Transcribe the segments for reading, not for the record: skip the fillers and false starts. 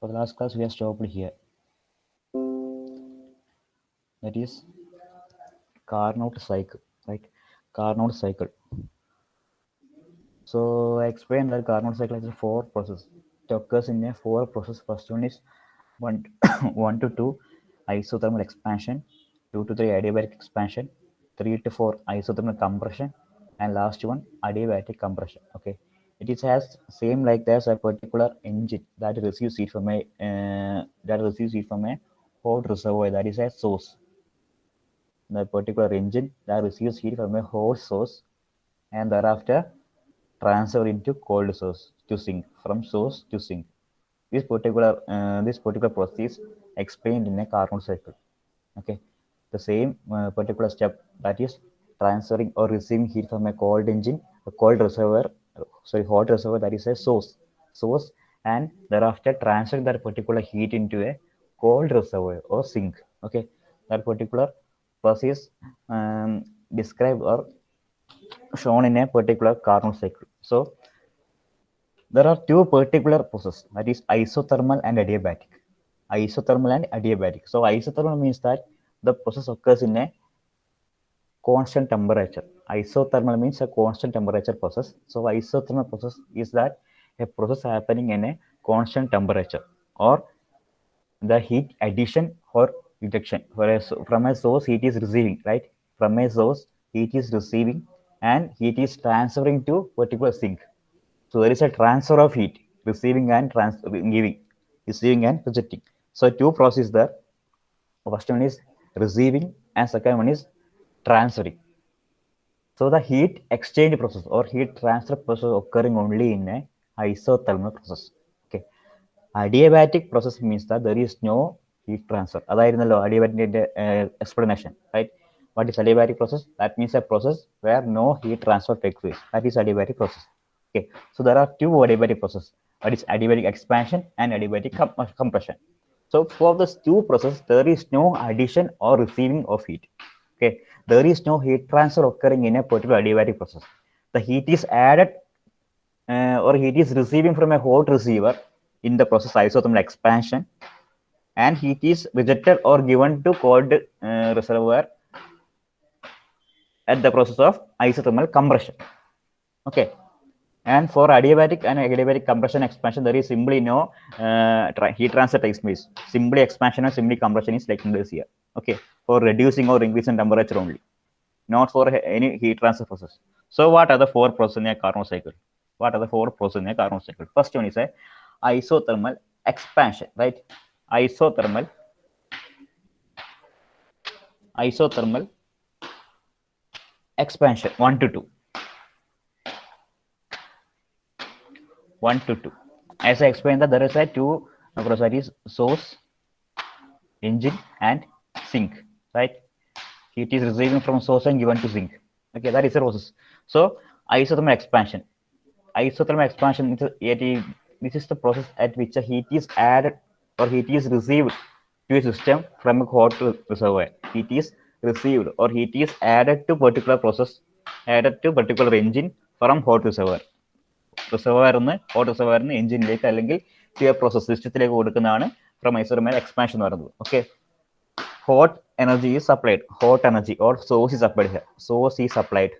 For the last class, we have stopped here. That is Carnot cycle, right? Carnot cycle. So I explained that Carnot cycle has 4 processes. It occurs in a 4 process. First one is 1, 1 to 2 isothermal expansion, 2 to 3 adiabatic expansion, 3 to 4 isothermal compression, and last one adiabatic compression. Okay, it is has same like there's a particular engine that receives heat from a hot reservoir, that is a source. The particular engine that receives heat from a hot source and thereafter transfer into cold source to sink, from source to sink. This particular process is explained in a Carnot cycle. Okay, the same particular step, that is transferring or receiving heat from a cold engine, a cold reservoir, hot reservoir, that is a source, and thereafter transferring that particular heat into a cold reservoir or sink. Okay, that particular process described or shown in a particular Carnot cycle. So there are two particular processes, that is isothermal and adiabatic. Isothermal and adiabatic. So isothermal means that the process occurs in a constant temperature. Isothermal means a constant temperature process. So isothermal process is that a process happening in a constant temperature, or the heat addition or reduction. Whereas from a source heat is receiving, right? From a source heat is receiving and heat is transferring to particular sink. So there is a transfer of heat, receiving and giving, receiving and rejecting. So two processes there. First one is receiving and second one is transferring. So the heat exchange process or heat transfer process occurring only in a isothermal process. Okay. Adiabatic process means that there is no heat transfer. അതായിരുന്നല്ലോ adiabatic explanation, right? What is adiabatic process? That means a process where no heat transfer takes place. That is adiabatic process. Okay, so there are two adiabatic processes. That is adiabatic expansion and adiabatic compression. So for these two processes, there is no addition or receiving of heat. Okay, there is no heat transfer occurring in a particular adiabatic process. The heat is added or heat is receiving from a hot receiver in the process isothermal expansion, and heat is rejected or given to cold reservoir at the process of isothermal compression. Okay, and for adiabatic and adiabatic compression expansion, there is simply no heat transfer takes place. Simply expansion or simply compression is taking place here. Okay, for reducing or increasing temperature only, not for any heat transfer process. So what are the 4 processes in a Carnot cycle? What are the 4 processes in a Carnot cycle? First one is a isothermal expansion, right? Isothermal expansion, 1 to 2. 1 to 2. As I explained, that there is a two processes: source, engine, and sink, right? Heat is receiving from source and given to sink. Okay, that is a process. So isothermal expansion. Isothermal expansion, this is the process at which a heat is added or heat is received to a system from a hot reservoir. Heat is received or heat is added to particular process, added to particular engine from hot reservoir. റിസർവയറിന്ന് hot റിസർവയറിന്ന് എഞ്ചിനിലേക്ക് അല്ലെങ്കിൽ fuel process സിസ്റ്റത്തിലേക്ക് കൊടുക്കുന്നതാണ് from isothermal expansion എന്ന് പറയുന്നത്. Okay, hot energy is supplied, hot energy or source is supplied here. Source is applied,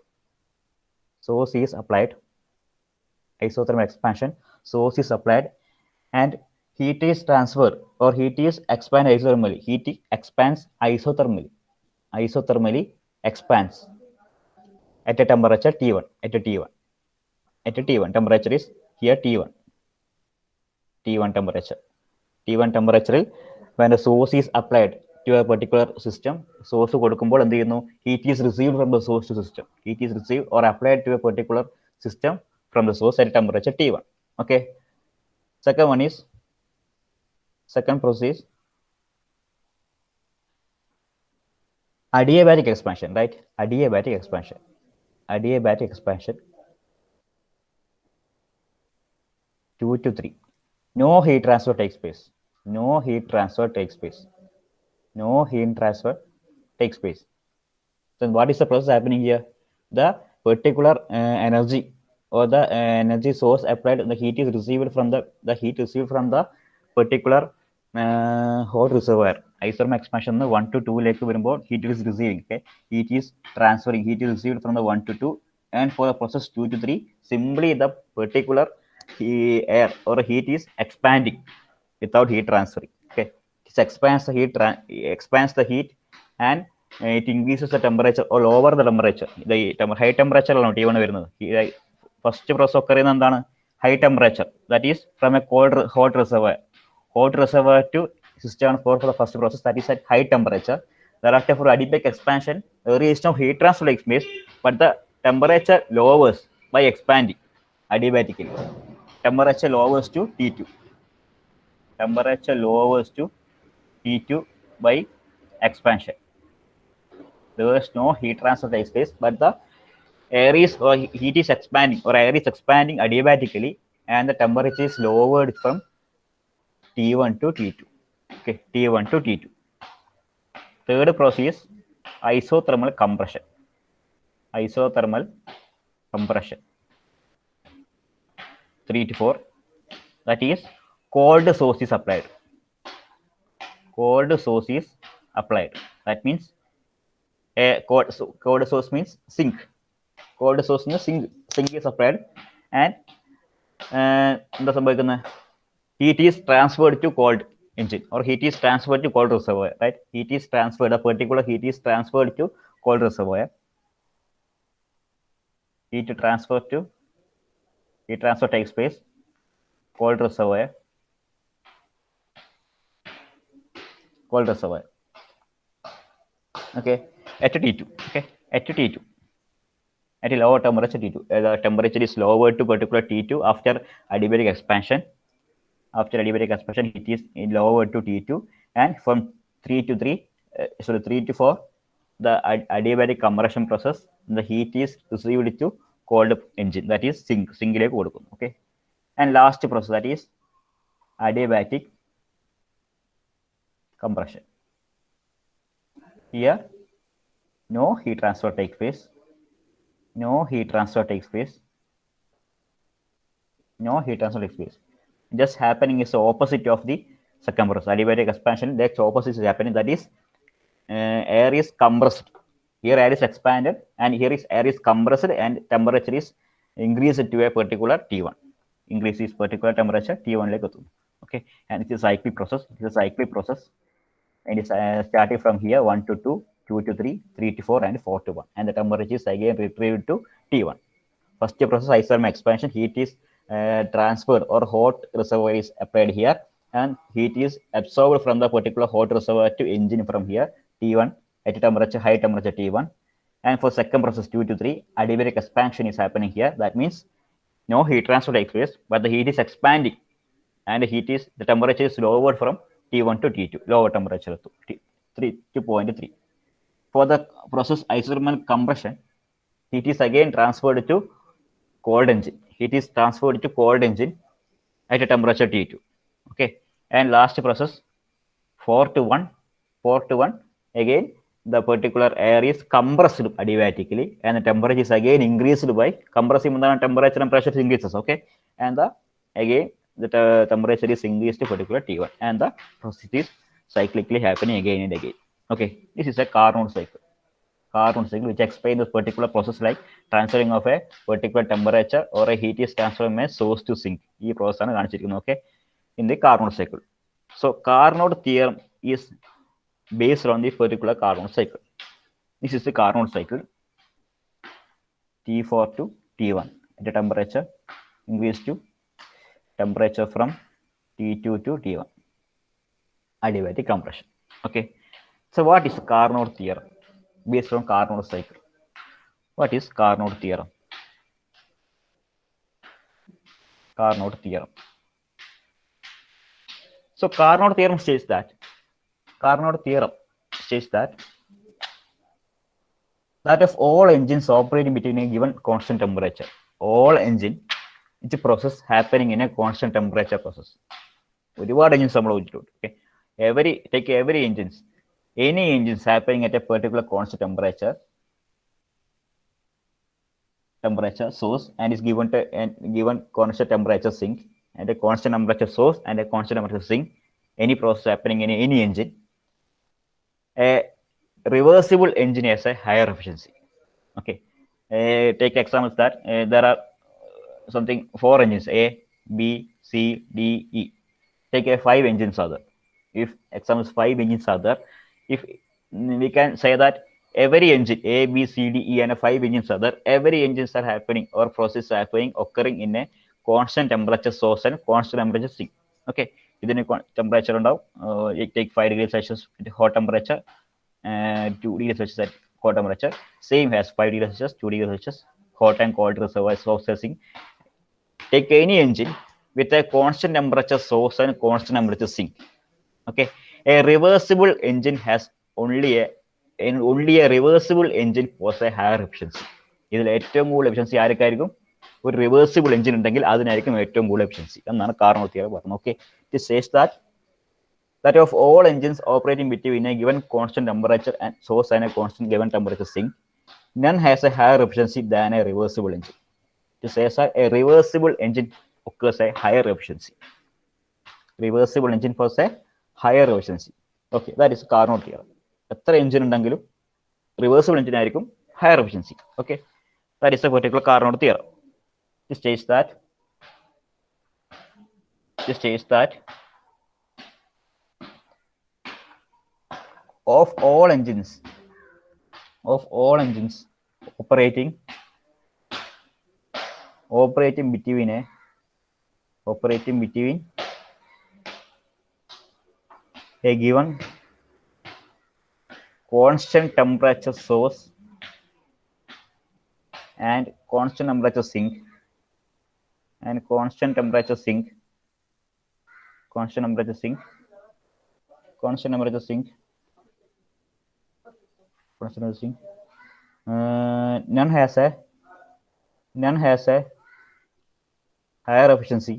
isothermal expansion, source is applied, and heat is transferred or heat is expanded isothermally. Heat expands isothermally expands at a temperature T1. At a T1 temperature is here T1 temperature. T1 temperature, when the source is applied to a particular system, source കൊടുക്കുമ്പോൾ എന്ത് ചെയ്യുന്നു? Heat is received from the source to system. Heat is received or applied to a particular system from the source at a temperature T1. Okay. Second process, adiabatic expansion, right? Adiabatic expansion 2 to 3. No heat transfer takes place. Then what is the process happening here? The particular energy or the energy source applied, the heat is received from the particular hot reservoir isothermal expansion 1 to 2 ലേക്ക് വരുമ്പോൾ heat is receiving. Okay, heat is transferring, heat is received from the 1 to 2, and for the process 2 to 3 simply the particular air or heat is expanding without heat transferring. Okay, it expands the heat and it increases the temperature or lower the temperature. The high temperature ആണ് T1 വരുന്നത്. First process occur ചെയ്യുന്നത് എന്താണ്? High temperature, that is from a hot reservoir to system for the first process, that is at high temperature. Thereafter, for adiabatic expansion, there is no heat transfer takes place, but the temperature lowers by expanding adiabatically. Temperature lowers to T2. Temperature lowers to T2 by expansion. There is no heat transfer takes place, but the air is or heat is expanding or air is expanding adiabatically, and the temperature is lowered from T1 to T2. Okay, T1 to T2. Third process, isothermal compression. Isothermal compression. 3 to 4. That is cold source is applied. Cold source is applied. That means cold source means sink. Cold source means sink is applied, and എന്താ സംഭവിക്കുന്നത്? Heat is transferred to cold engine or heat is transferred to cold reservoir, right? Heat is transferred, a particular heat is transferred to cold reservoir. Heat transfer takes place, cold reservoir. Okay, at T2. Okay, at T2. At a lower temperature T2, the temperature is lowered to particular T2 after adiabatic expansion. After adiabatic expansion, it is lowered to T2, and from 3 to 4, the adiabatic compression process, the heat is received to cold engine, that is sink. Okay, and last process, that is adiabatic compression. Here, no heat transfer takes place. No heat transfer takes place. Just happening is the opposite of the second process. Adiabatic expansion, the opposite is happening. That is, air is compressed. Here air is expanded, and here is air is compressed, and temperature is increased to a particular T1. Increases particular temperature T1 like. Okay, and it is a cyclic process. And it's starting from here 1 to 2, 2 to 3, 3 to 4, and 4 to 1. And the temperature is again retrieved to T1. First process, isothermal expansion, heat is transferred or hot reservoir is applied here, and heat is absorbed from the particular hot reservoir to engine from here, T1, at temperature, high temperature T1. And for second process, 2 to 3, adiabatic expansion is happening here. That means no heat transfer takes place, but the heat is expanding, and the temperature is lowered from T1 to T2, lower temperature to 2.3. For the process isothermal compression, heat is again transferred to cold engine. Heat is transferred to cold engine at a temperature T2. Okay, and last process 4 to 1. Again, the particular air is compressed adiabatically, and the temperature is again increased by compressing the temperature and pressure increases. Okay, and again the temperature is increased to particular T1, and the process is cyclically happening again and again. Okay, this is a Carnot cycle. Which explains this particular process like transferring of a particular temperature or a heat is transferred from a source to sink. This process is okay, in the Carnot cycle. So Carnot theorem is based on this particular Carnot cycle. This is the Carnot cycle. T4 to T1 at a temperature increased to temperature from T2 to T1. Adiabatic compression. Okay. So what is Carnot theorem? Based on Carnot cycle. What is Carnot theorem? So Carnot theorem states that of all engines operating between a given constant temperature, all engine, it's a process happening in a constant temperature process. ഒരുപാട് engines നമ്മൾ നോക്കിയിട്ടുണ്ട്. Okay, every engines, any engines happening at a particular constant temperature source and is given constant temperature sink, and a constant temperature source and a constant temperature sink, any process happening in any engine, a reversible engine has a higher efficiency. Okay, take examples that there are something 4 engines A, B, C, D, E. Take a 5 engines are there. If examples 5 engines are there, if we can say that every engine A, B, C, D, E and 5 engines are there, every engines are happening or process are happening occurring in a constant temperature source and constant temperature sink. Okay, ഇതിന് temperature ഉണ്ടാവും. Take 5 degrees Celsius hot temperature, 2 degrees Celsius at cold temperature. Same as 5 degrees Celsius, 2 degrees Celsius, hot and cold reservoir processing. Take any engine with a constant temperature source and constant temperature sink. Okay, a reversible engine has only a reversible engine possess a higher efficiency. ഇതിൽ ഏറ്റവും കൂടുതൽ efficiency ആർക്കായിരിക്കും? ഒരു reversible engine ഉണ്ടെങ്കിൽ അതിനായിരിക്കും ഏറ്റവും കൂടുതൽ efficiency എന്നാണ് Carnot theory പറഞ്ഞത്. Okay, it says that of all engines operating between a given constant temperature and source and a constant given temperature sink, none has a higher efficiency than a reversible engine. It says that a reversible engine occurs a higher efficiency. Reversible engine possesses a higher efficiency. Okay, that is Carnot theorem. എത്ര engine ഉണ്ടെങ്കിലും reversible engine ആയിരിക്കും higher efficiency. Okay, that is a particular Carnot theorem. It states that of all engines operating between a given constant temperature source and constant temperature sink constant temperature sink, none has a higher efficiency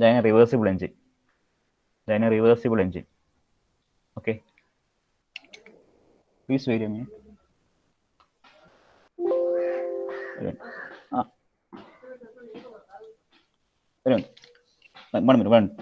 than a reversible engine. Okay, please wait a minute. One minute.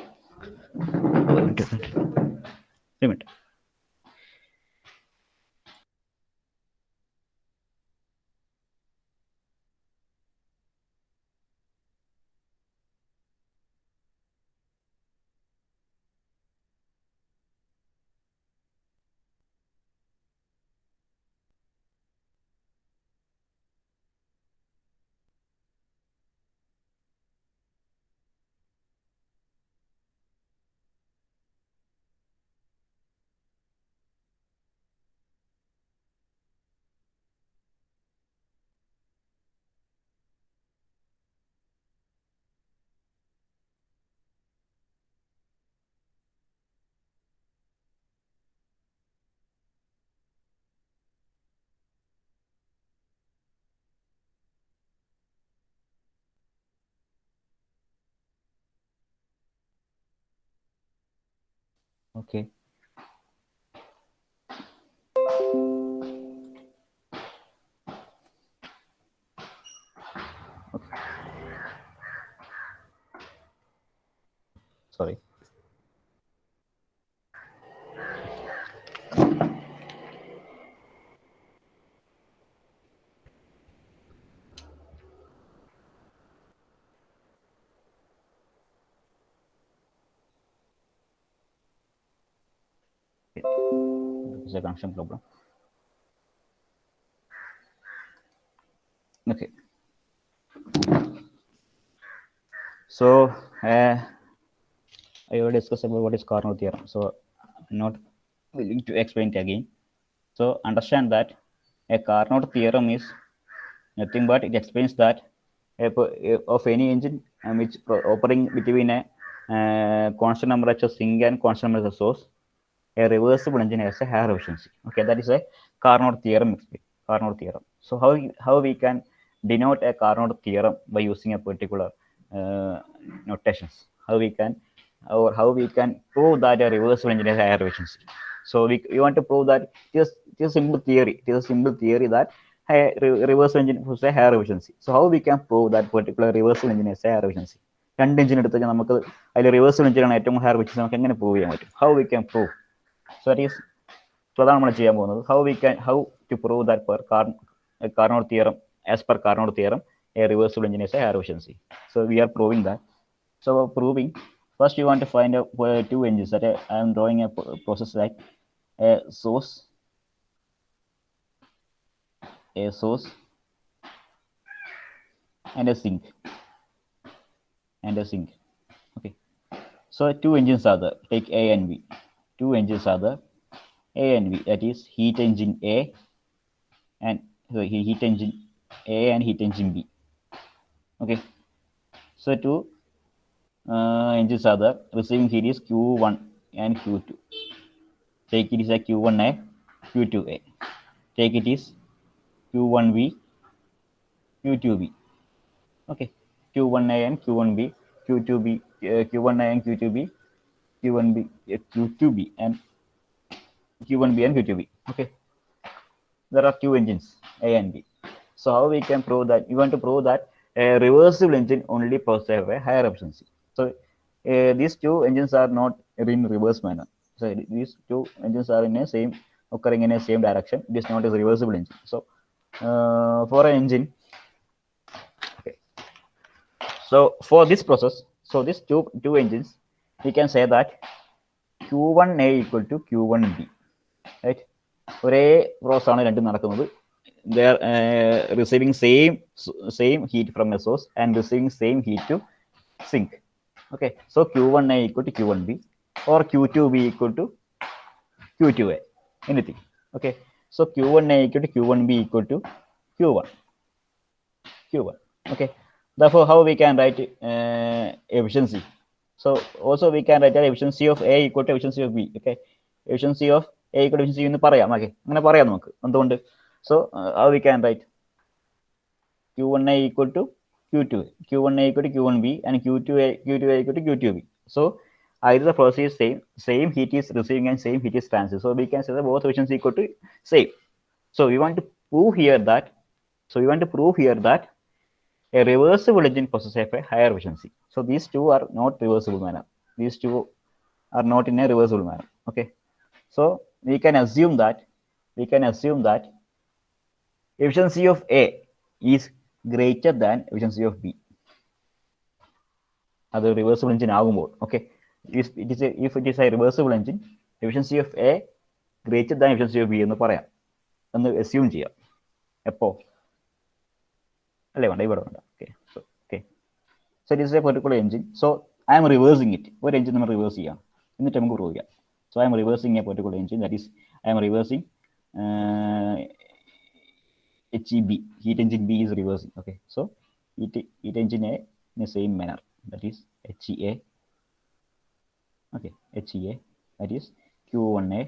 Okay. Sorry. This is a connection problem. Okay. So I already discussed about what is Carnot theorem. So I'm not willing to explain it again. So understand that a Carnot theorem is nothing but it explains that of any engine which operating between a constant temperature sink and constant temperature source, a reversible engine has a higher efficiency. Okay, that is a Carnot theorem. So how we can denote a Carnot theorem by using a particular notations? How we can prove that a reversible engine has a higher efficiency? So we want to prove that it is a simple theory. It is a simple theory that reversal engine possesses a higher efficiency. So how we can prove that particular reversal engine has a higher efficiency? രണ്ട് engine എടുത്ത് കഴിഞ്ഞാൽ നമുക്ക് അതിൽ reversal എഞ്ചിനാണ് ഏറ്റവും higher efficiency നമുക്ക് എങ്ങനെ prove ചെയ്യാൻ പറ്റും? How we can prove? So that is അതാണ് നമ്മൾ ചെയ്യാൻ പോകുന്നത്. How to prove that per Carnot theorem, as per Carnot theorem, a reversible engine has a higher efficiency. So we are proving that. So proving, first you want to find out two engines. That I am drawing a process like a source and a sink. Okay, so two engines are there. Take A and B. Two engines are there, A and B. That is heat engine A and heat engine A and heat engine B. Okay, so two engines are there. Receiving heat is Q1 and Q2. Take it is a Q1A, Q2A. Take it is Q1B, Q2B. Okay, Q1A and Q1B, Q2B, Q1A and Q2B, Q1B, Q2B, and Q1B and Q2B. Okay, there are two engines, A and B. So how we can prove that? You want to prove that a reversible engine only possesses a higher efficiency. So these two engines are not in reverse manner. So these two engines are occurring in a same direction. It is not a reversible engine. So for an engine, okay. So for this process, so these two engines, we can say that Q1A equal to Q1B, right? ഒരേ process ആണ് രണ്ടും നടക്കുന്നത്. They are receiving same heat from a source and receiving same heat to sink. Okay, so Q1A equal to Q1B or Q2B equal to Q2A, anything. Okay, so Q1A equal to Q1B equal to Q1. Okay, therefore how we can write efficiency? So also we can write the efficiency of A equal to efficiency of B. Okay, efficiency of A equal to efficiency എന്ന് പറയാം. Okay, അങ്ങനെ പറയാം നമുക്ക് എന്തുകൊണ്ട്? So how we can write Q1A equal to Q2A, Q1A equal to Q1B, and Q2A equal to Q2B. So either the process is same heat is receiving and same heat is transferred. So we can say that both efficiency equal to same. So we want to prove here that a reversible engine possesses a higher efficiency. So these two are not reversible manner. These two are not in a reversible manner. Okay, so we can assume that efficiency of A is greater than efficiency of B. അത് reversible engine ആകുമ്പോൾ, okay, if it is A reversible engine, efficiency of A greater than efficiency of B എന്ന് പറയാം, എന്ന് assume ചെയ്യാം. എപ്പോ അല്ലേ? വേണ്ട, ഇവിടെ വേണ്ട. Okay, so it is A particular engine. So I M reversing it. ഒരു എഞ്ചിൻ നമ്മൾ റിവേഴ്സ് ചെയ്യാം, എന്നിട്ട് നമുക്ക് പ്രൂവ് ചെയ്യാം. So I M reversing A particular engine, that is I M reversing HEB, heat engine B is reversing. Okay, so heat engine A in the same manner, that is HEA. Okay, HEA, that is Q1A,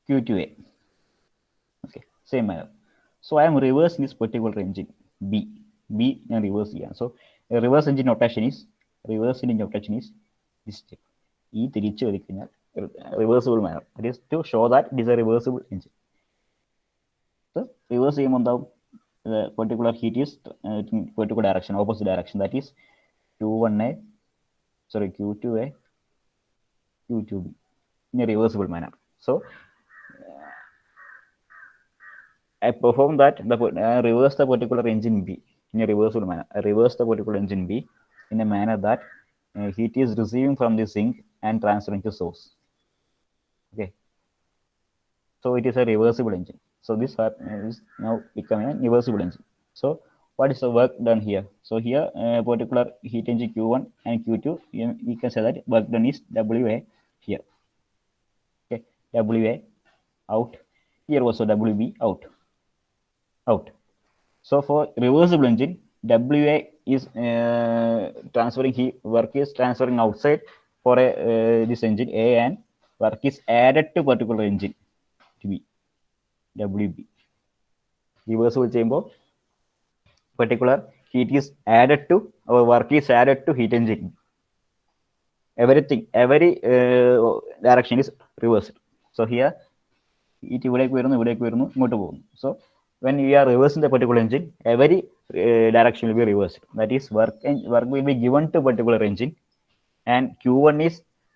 Q2A. Okay, same manner. So I am reversing this particular engine B and reverse here. So a reverse engine notation is this step. E തിരിച്ചു വരിക്കഴിഞ്ഞാൽ reversible manner. That is to show that it is a reversible engine. So reverse ചെയ്യുമ്പോൾ എന്താവും? The particular heat is particular direction, opposite direction. That is Q2A, Q2B in a reversible manner. So I perform that, reverse the particular engine B in a reversible manner. I reverse the particular engine B in a manner that heat is receiving from the sink and transferring to source. Okay, so it is a reversible engine. So this is now becoming a reversible engine. So what is the work done here? So here particular heat engine Q1 and Q2, we can say that work done is WA here. Okay, WA out, here also WB out. So for reversible engine, WA is transferring heat, work is transferring outside for this engine A, and work is added to particular engine B, WB. Reversible ചെയ്യുമ്പോൾ particular heat is added to, or work is added to heat engine. Every direction is reversed. So here heat ഇവിടേക്ക് വരുന്നു ഇങ്ങോട്ട് പോകുന്നു. So when we are reversing the particular engine, every direction will be reversed. That is, work will be given to particular engine, and Q1 is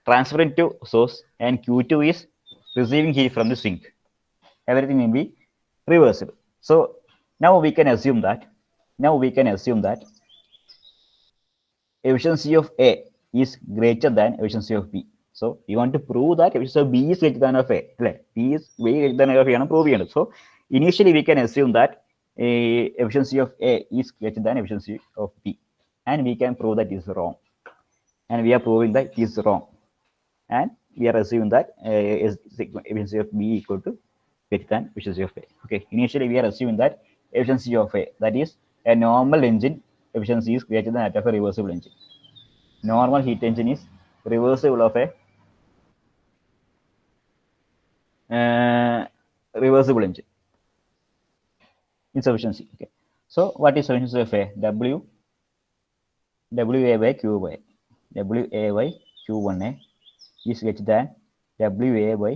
transferring to source, and Q2 is receiving heat from the sink. Everything will be reversed. So now we can assume that efficiency of A is greater than efficiency of B. So we want to prove that efficiency of B is greater than of A. B is way greater than of A ആണ് prove ചെയ്യേണ്ടത്. So initially we can assume that efficiency of A is greater than efficiency of B, and we can prove that is wrong, and we are proving that it is wrong, and we are assuming that efficiency of B equal to greater than efficiency of A. Okay, initially we are assuming that efficiency of A, that is a normal engine efficiency, is greater than that of a reversible engine. Normal heat engine is reversible of a reversible engine. Its efficiency. Okay. So what is efficiency of A? WA by Q by WA by Q1A is greater than WA by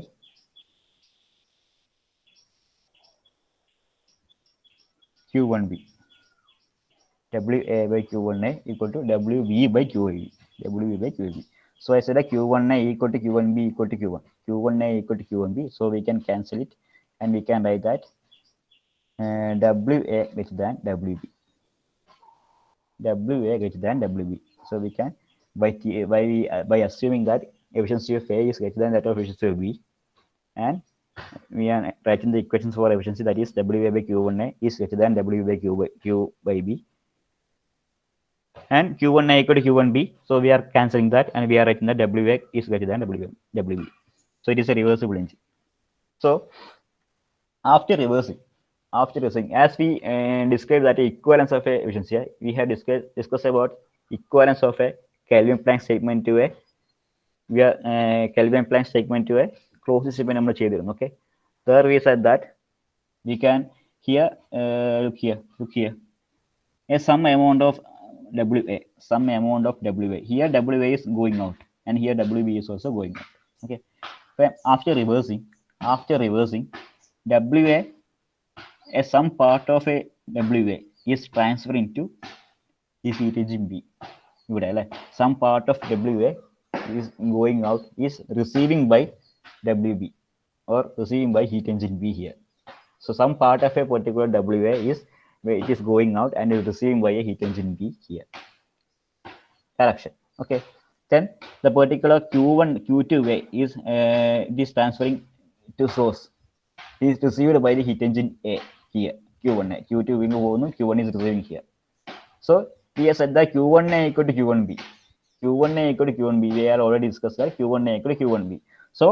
Q1B. WA by Q1A equal to WB by QAB. WB by QAB. So I said that Q1A equal to Q1B equal to Q1. Q1A equal to Q1B. So we can cancel it, and we can write that WA greater than WB. WA greater than WB. So we can, by assuming that efficiency of A is greater than that of efficiency of B, and we are writing the equations for efficiency, that is WA by Q1A is greater than WB by Q by B, and Q1A equal to Q1B. So we are cancelling that, and we are writing that WA is greater than WB. So it is a reversible engine. So after reversing, as we described that equivalence of a efficiency, we have discussed about equivalence of a Kelvin Planck statement to a Kelvin Planck statement to a closed statement നമ്മൾ ചെയ്തിരുന്നു. Okay, there we said that we can here look here some amount of WA, here WA is going out, and here WB is also going out. Okay, but after reversing WA, some part of a WA is transferring to this heat engine B. Some part of WA is going out, is receiving by WB, or receiving by heat engine B here. So some part of a particular WA is where it is going out and is receiving by a heat engine B here. Correction. Okay, then the particular Q1 Q2A is it is transferring to source, is received by the heat engine A here. Q1A, Q2 Q1 is receiving here. So we have said that Q1A equal to Q1B. Q1A equal to Q1B. We are already discussed that Q1A equal to Q1B. So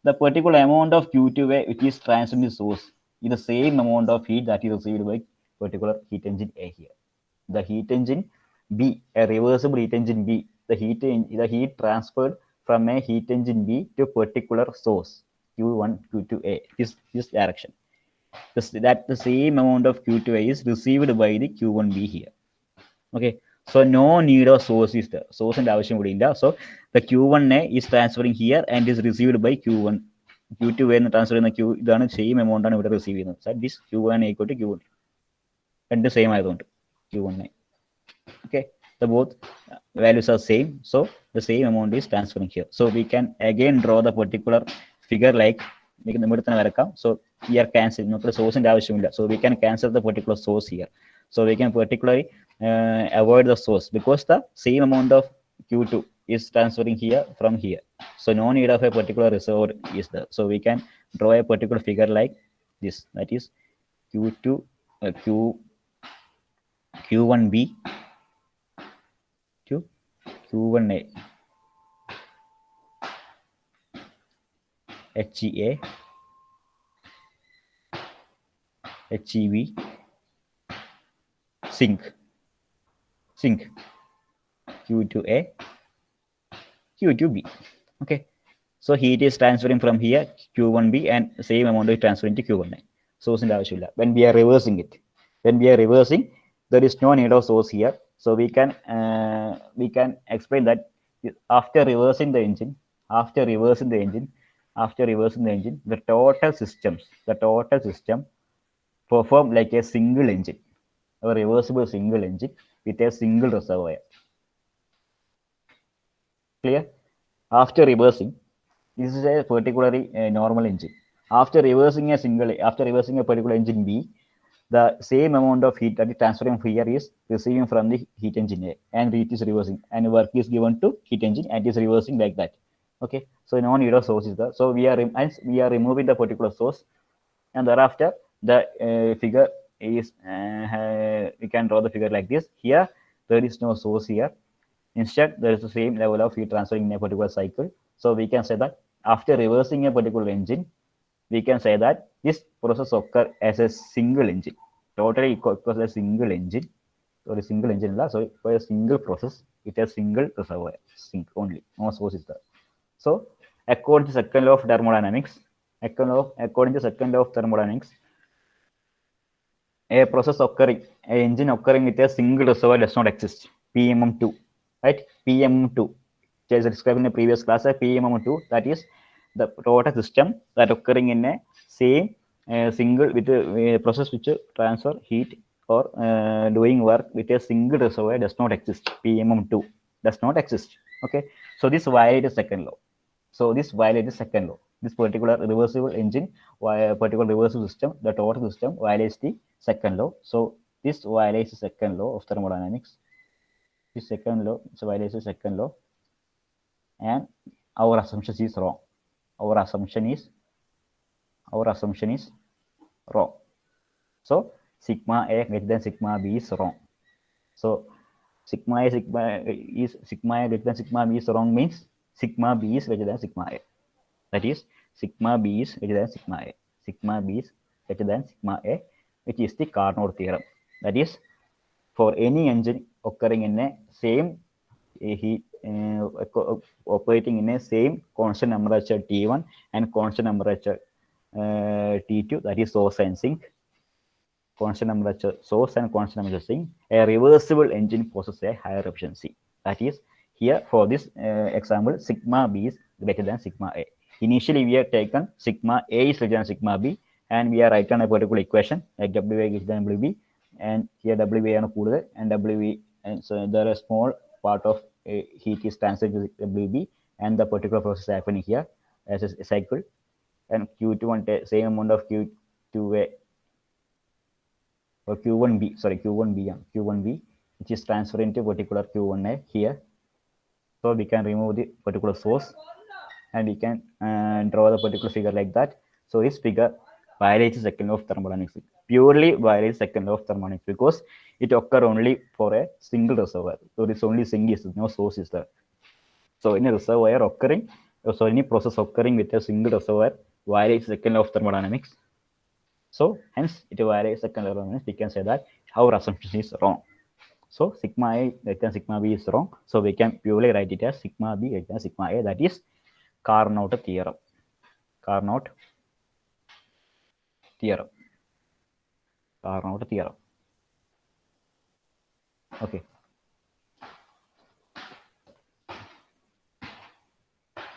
the particular amount of Q2A which is transferring the source is the same amount of heat that is received by particular heat engine A here. The heat engine B, a reversible heat engine B, the heat transferred from a heat engine B to particular source Q1 Q2A, this direction. That the same amount of Q2A is received by the Q1B here. Okay, so no need of source is there. Source and ആവശ്യം കൂടി ഇല്ല. So the Q1A is transferring here and is received by Q1. Q2A എന്ന് transfer ചെയ്യുന്ന Q ഇതാണ്, same amount ആണ് ഇവിടെ receive ചെയ്യുന്നത്. So this Q1 equal to Q1, രണ്ട് സെയിം ആയതുകൊണ്ട് Q1A. Okay, the both values are same, so the same amount is transferring here. So we can again draw the particular figure like ഇവിടെ തന്നെ വരക്കാം. So here cancel, നമുക്ക് സോഴ്സിന്റെ ആവശ്യമില്ല. So we can cancel the particular source here. So we can particularly avoid the source, because the same amount of Q2 is transferring here from here. So no need of a particular reservoir is there. So we can draw a particular figure like this, that is Q2 Q1B to Q1A, HEA, HEV, sink, Q2A, Q2B. Okay, so heat is transferring from here Q1B, and same amount is transferring to Q1A. Source in ആവശ്യമില്ല. When we are reversing it, there is no need of source here. So we can explain that after reversing the engine, after reversing the engine, the total system perform like a single engine, a reversible single engine with a single reservoir. Clear? After reversing, this is a particularly normal engine. After reversing a particular engine B, the same amount of heat that is transferring here is receiving from the heat engine A, and it is reversing, and work is given to heat engine and is reversing like that. Okay, so no need of source is there. So we are removing the particular source, and thereafter the figure is we can draw the figure like this. Here there is no source here. Instead, there is the same level of heat transferring in a particular cycle. So we can say that after reversing a particular engine, we can say that this process occurs as a single engine. Totally occurs as a single engine. So a single engine, so for a single process, it has single reservoir, sink only, no source is there. So according to second law of thermodynamics, a process occurring, an engine occurring with a single reservoir does not exist. PMM2, right? PMM2, as described in the previous class, PMM2, that is the total system that occurring in a same single with a process which transfer heat or doing work with a single reservoir does not exist. PMM2 does not exist. Okay, so this violates second law. This particular reversible engine, particular reversible system, the total system violates the second law. So this violates the second law of thermodynamics. This second law violates the second law, and our assumption is wrong. Our assumption is wrong. So sigma A greater than sigma B is wrong. So sigma A greater than sigma B is wrong means sigma B is greater than sigma A. That is, sigma B is greater than sigma A. Sigma B is greater than sigma A, which is the Carnot theorem. That is, for any engine occurring in a same heat, operating in a same constant temperature T1 and constant temperature T2, that is source and sink. Constant temperature source and constant temperature sink, a reversible engine possesses a higher efficiency. That is, here for this example, sigma B is greater than sigma A. Initially, we have taken sigma A is greater than sigma B, and we are writing a particular equation like WA is greater than WB, and here WA is cooler and WB, and so there is a small part of heat is transferred to WB, and the particular process happening here as a cycle, and Q2 same amount of Q2A or Q1B, which is transferred into particular Q1A here. So we can remove the particular source, and we can draw the particular figure like that. So this figure violates the second law of thermodynamics. Purely violates second law of thermodynamics because it occurs only for a single reservoir. So this only sink is no source is there. So in a reservoir occurring, so any process occurring with a single reservoir violates second law of thermodynamics. So hence it violates second law of thermodynamics. We can say that our assumption is wrong. So sigma A greater than sigma B is wrong. So we can purely write it as sigma B greater than sigma A. That is Carnot theorem. Carnot theorem. Okay.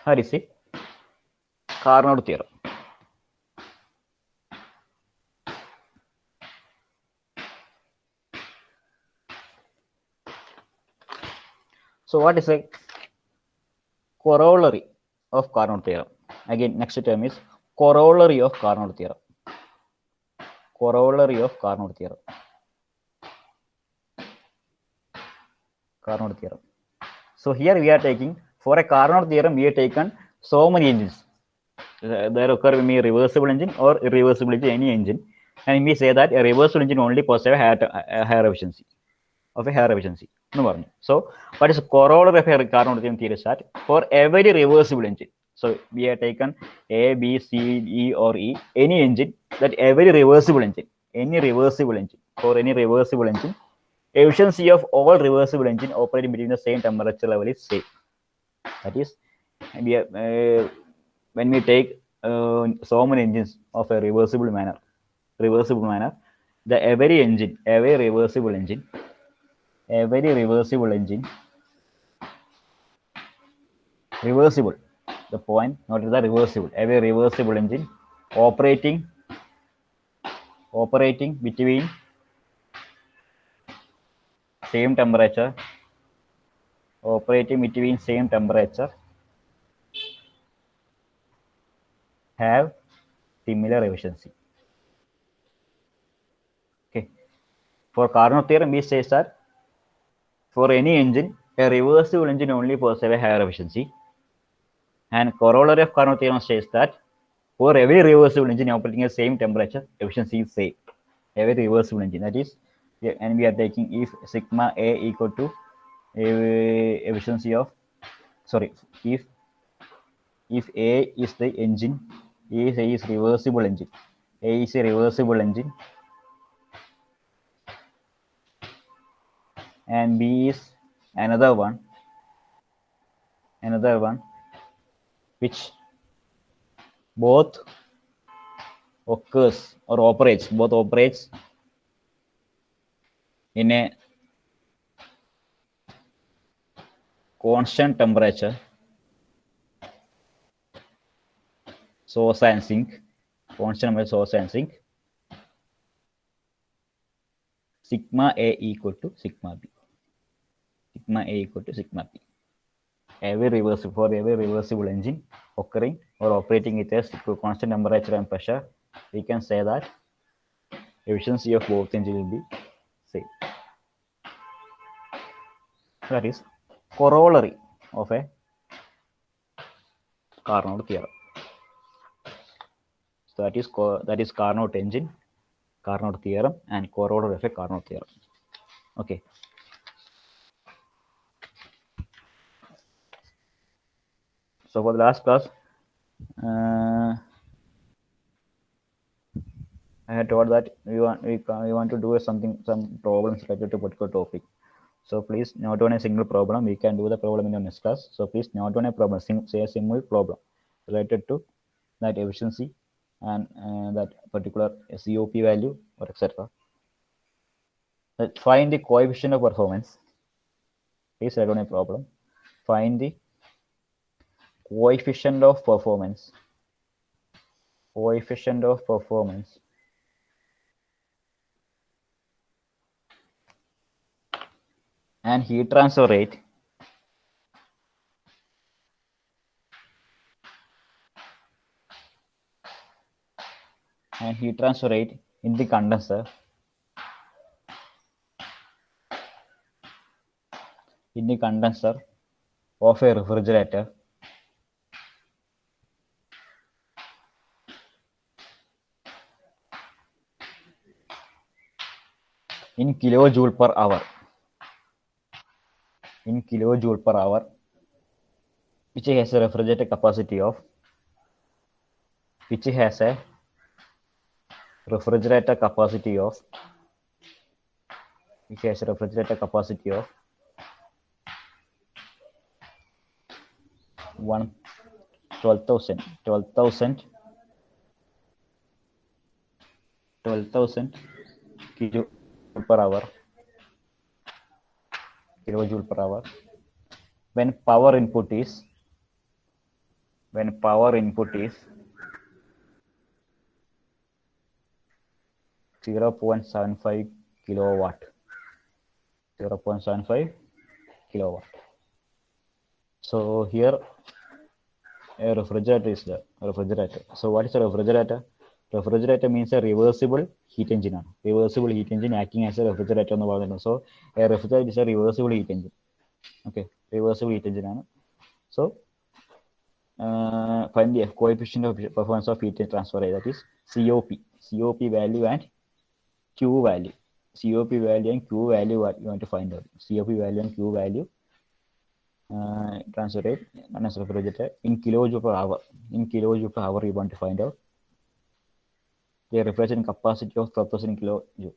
Here is it. Carnot theorem. So what is a corollary of Carnot theorem? Again, next term is corollary of Carnot theorem. Corollary of Carnot theorem. Carnot theorem. So here we are taking, for a Carnot theorem, we have taken so many engines. There occur with me reversible engine or irreversible engine, any engine, and we say that a reversible engine only possesses a higher efficiency. So what is a corollary of a Carnot theorem theory? That for every reversible engine, so we have taken A, B, C, E, or E, any engine, that every reversible engine, for any reversible engine, efficiency of all reversible engine operating between the same temperature level is same. That is, we have, when we take so many engines of a reversible manner, the every reversible engine, reversible The point noted the reversible. Every reversible engine operating between same temperature have similar efficiency. Okay. For Carnot theorem, we say that for any engine, a reversible engine only possesses a higher efficiency. And corollary of Carnot theorem says that for every reversible engine operating at same temperature, efficiency is same. Every reversible engine, that is, and we are taking if sigma A equal to efficiency of, sorry, if A is the engine, A is reversible engine. A is a reversible engine, and B is another one, which both occurs or operates in a constant temperature, source and sink, constant temperature source and sink, sigma A equal to sigma B. Sigma A equal to sigma B. For every reversible engine occurring or operating with a constant temperature and pressure, we can say that efficiency of both engines will be same. That is corollary of a Carnot theorem. So that is Carnot engine, Carnot theorem, and corollary of a Carnot theorem. Okay. So for the last class, I had told that we want to do some problems related to particular topic. So please note on a single problem. We can do the problem in the next class. So please note on a problem. Say a single problem related to that efficiency and that particular COP value or etc. Find the coefficient of performance. Please write on a problem. Find the coefficient of performance. And heat transfer rate in the condenser of a refrigerator in kilojoule per hour. Which has a refrigerator capacity of 12,000 kilojoule per hour, when power input is 0.75 kilowatt. So here a refrigerator is the refrigerator. So what is a refrigerator? Refrigerator means a reversible heat engine. Reversible heat engine acting as a refrigerator. So a refrigerator is a reversible heat engine. Okay, reversible heat engine. So find the coefficient of performance of heat transfer rate, that is COP value and Q value. COP value and Q value what you want to find out. COP value and Q value transfer rate as refrigerator in kilojoule per hour. In kilojoule per hour you want to find out the refrigerant capacity of 12,000 kilojoule.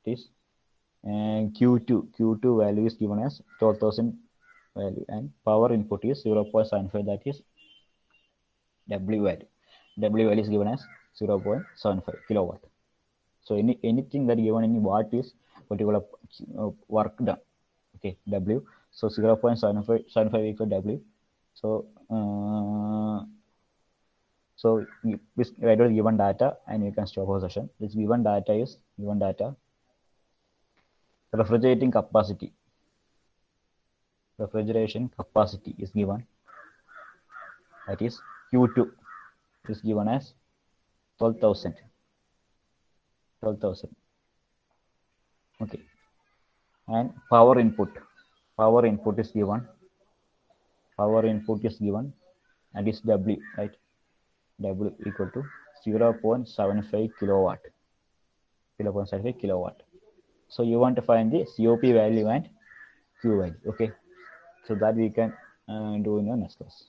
It is Q2 value is given as 12,000 value, and power input is 0.75, that is W value. W value is given as 0.75 kilowatt. So anything that given in watt is particular work done. Okay, W. So 0.75 equal W. So this evaluate given data and you can store possession. This given data is given data. Refrigerating capacity. Refrigeration capacity is given. That is Q2 is given as 12,000. 12,000. Okay. And power input. Power input is given. Power input is given and is W, right? W equal to 0.75 kilowatt. 0.75 kilowatt. So you want to find the COP value and Q value. Okay. So that we can do in the next class.